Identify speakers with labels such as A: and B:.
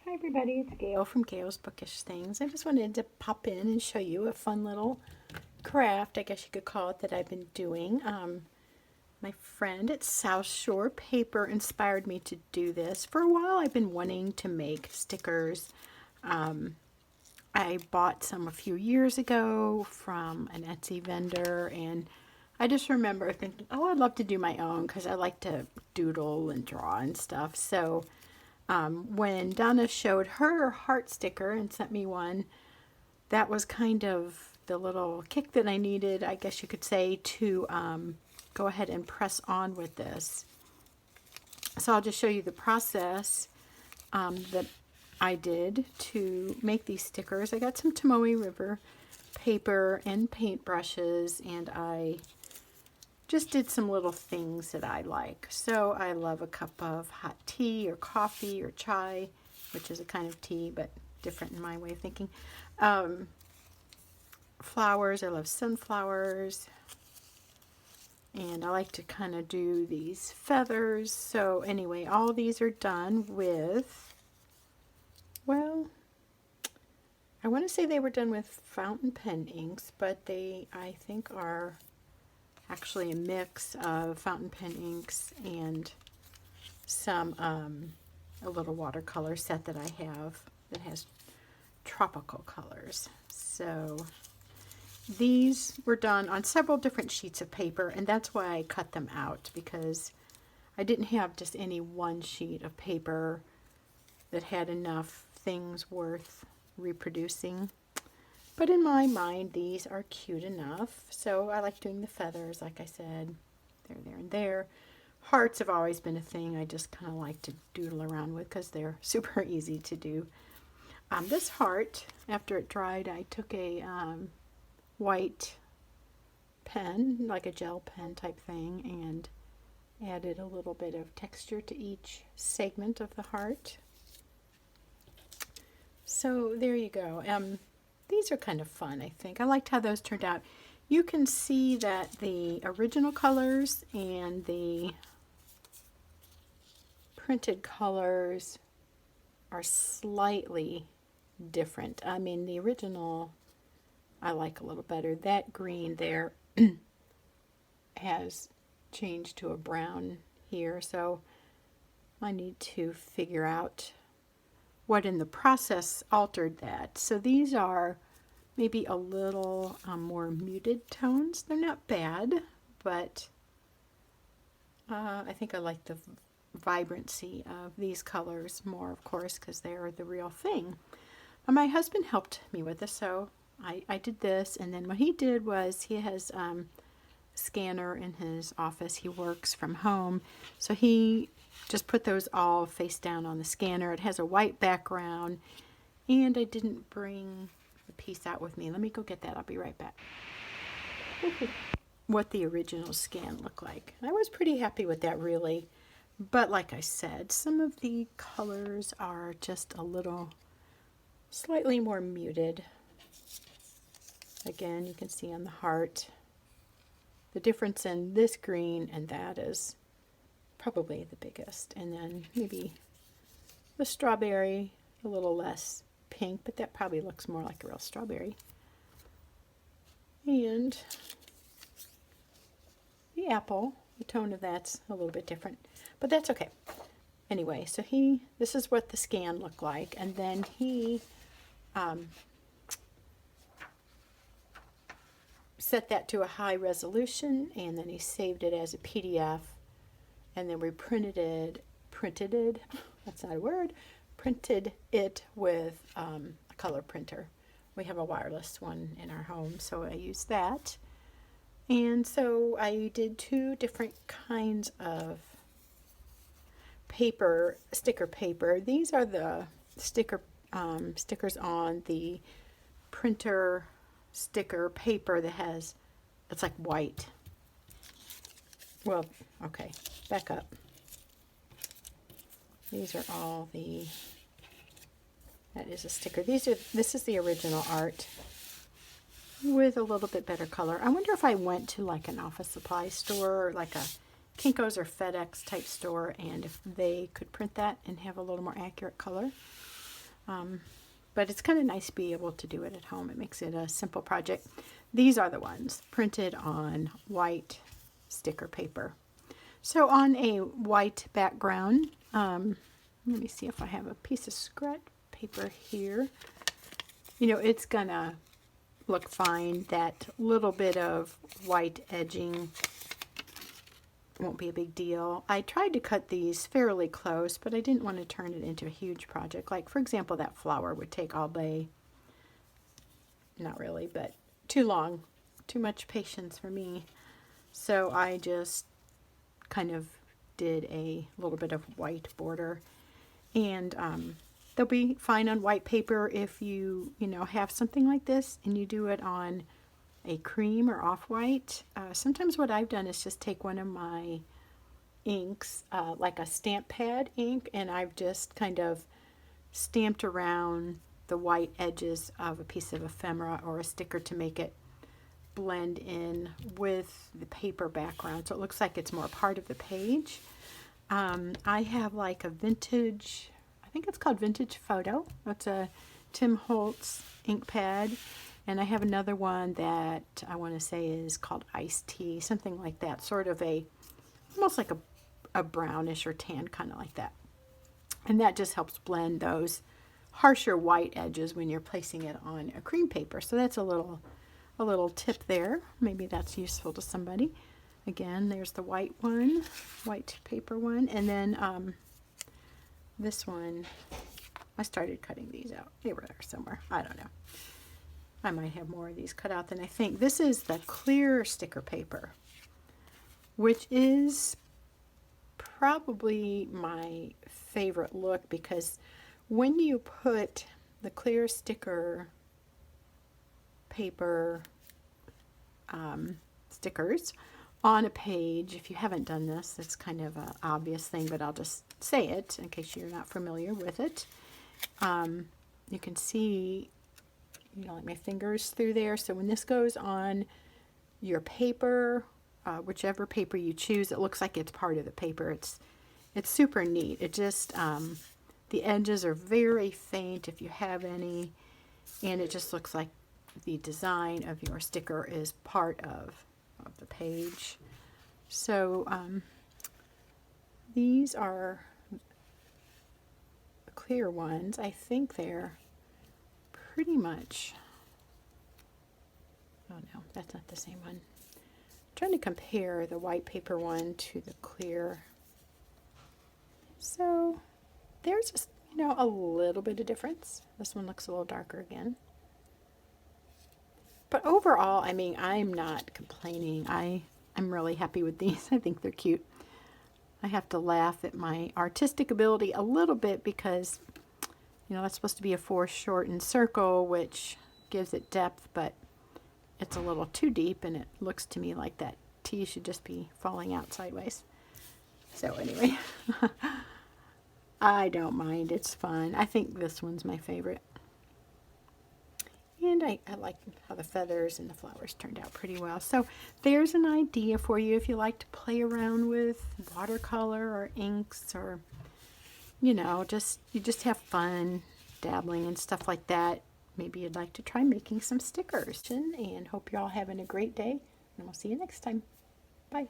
A: Hi everybody, it's Gail from Gail's Bookish Things. I just wanted to pop in and show you a fun little craft, I guess you could call it, that I've been doing. My friend at South Shore Paper inspired me to do this. For a while I've been wanting to make stickers. I bought some a few years ago from an Etsy vendor, and I just remember thinking, oh, I'd love to do my own because I like to doodle and draw and stuff. So when Donna showed her heart sticker and sent me one, that was kind of the little kick that I needed, I guess you could say, to go ahead and press on with this. So I'll just show you the process that I did to make these stickers. I got some Tomoe River paper and paint brushes, and I just did some little things that I like. So I love a cup of hot tea or coffee or chai, which is a kind of tea, but different in my way of thinking. Flowers, I love sunflowers. And I like to kind of do these feathers. So anyway, all these are done with, well, I want to say they were done with fountain pen inks, but they, I think, are actually a mix of fountain pen inks and some a little watercolor set that I have that has tropical colors. So these were done on several different sheets of paper, and that's why I cut them out, because I didn't have just any one sheet of paper that had enough things worth reproducing. But in my mind, these are cute enough. So I like doing the feathers, like I said. There, and there. Hearts have always been a thing I just kind of like to doodle around with because they're super easy to do. This heart, after it dried, I took a white pen, like a gel pen type thing, and added a little bit of texture to each segment of the heart. So there you go. These are kind of fun, I think. I liked how those turned out. You can see that the original colors and the printed colors are slightly different. I mean, the original I like a little better. That green there has changed to a brown here, so I need to figure out what in the process altered that. So these are maybe a little more muted tones. They're not bad, but I think I like the vibrancy of these colors more, of course, because they are the real thing. My husband helped me with this, so I did this, and then what he did was he has a scanner in his office. He works from home, so he just put those all face down on the scanner. It has a white background, and I didn't bring the piece out with me. Let me go get that. I'll be right back. What the original scan looked like. I was pretty happy with that, really. But like I said, some of the colors are just a little slightly more muted. Again, you can see on the heart the difference in this green and that is probably the biggest. And then maybe the strawberry, a little less pink, but that probably looks more like a real strawberry. And the apple, the tone of that's a little bit different, but that's okay. Anyway, so this is what the scan looked like, and then he set that to a high resolution, and then he saved it as a PDF, and then we printed it, that's not a word, printed it with a color printer. We have a wireless one in our home, so I used that. And so I did two different kinds of paper, sticker paper. These are the stickers on the printer sticker paper that has, it's like white. Well, okay, back up. These are all that is a sticker. This is the original art with a little bit better color. I wonder if I went to like an office supply store or like a Kinko's or FedEx type store, and if they could print that and have a little more accurate color. But it's kind of nice to be able to do it at home. It makes it a simple project. These are the ones printed on white sticker paper. So on a white background, let me see if I have a piece of scratch paper here. You know, it's gonna look fine. That little bit of white edging won't be a big deal. I tried to cut these fairly close, but I didn't want to turn it into a huge project. Like, for example, that flower would take all day. Not really, but too long. Too much patience for me. So I just kind of did a little bit of white border. And they'll be fine on white paper if you have something like this and you do it on a cream or off-white. Sometimes what I've done is just take one of my inks, like a stamp pad ink, and I've just kind of stamped around the white edges of a piece of ephemera or a sticker to make it blend in with the paper background so it looks like it's more part of the page. I have like a vintage, I think it's called Vintage Photo. That's a Tim Holtz ink pad. And I have another one that I want to say is called Iced Tea, something like that. Sort of almost like a brownish or tan, kind of like that. And that just helps blend those harsher white edges when you're placing it on a cream paper. So that's a little tip there. Maybe that's useful to somebody. Again, there's the white one, white paper one. And then this one, I started cutting these out. They were there somewhere. I don't know. I might have more of these cut out than I think. This is the clear sticker paper, which is probably my favorite look because when you put the clear sticker paper stickers on a page, if you haven't done this, it's kind of an obvious thing, but I'll just say it in case you're not familiar with it. You can see like my fingers through there. So when this goes on your paper, whichever paper you choose, it looks like it's part of the paper. It's super neat. It just the edges are very faint if you have any, and it just looks like the design of your sticker is part of the page. So these are the clear ones. I think they're pretty much, oh no, that's not the same one. I'm trying to compare the white paper one to the clear. So there's just, a little bit of difference. This one looks a little darker again. But overall, I mean, I'm not complaining. I'm really happy with these. I think they're cute. I have to laugh at my artistic ability a little bit because that's supposed to be a foreshortened circle, which gives it depth, but it's a little too deep, and it looks to me like that T should just be falling out sideways. So anyway, I don't mind. It's fun. I think this one's my favorite. And I like how the feathers and the flowers turned out pretty well. So there's an idea for you if you like to play around with watercolor or inks, or you just have fun dabbling and stuff like that. Maybe you'd like to try making some stickers. And hope you're all having a great day. And we'll see you next time. Bye.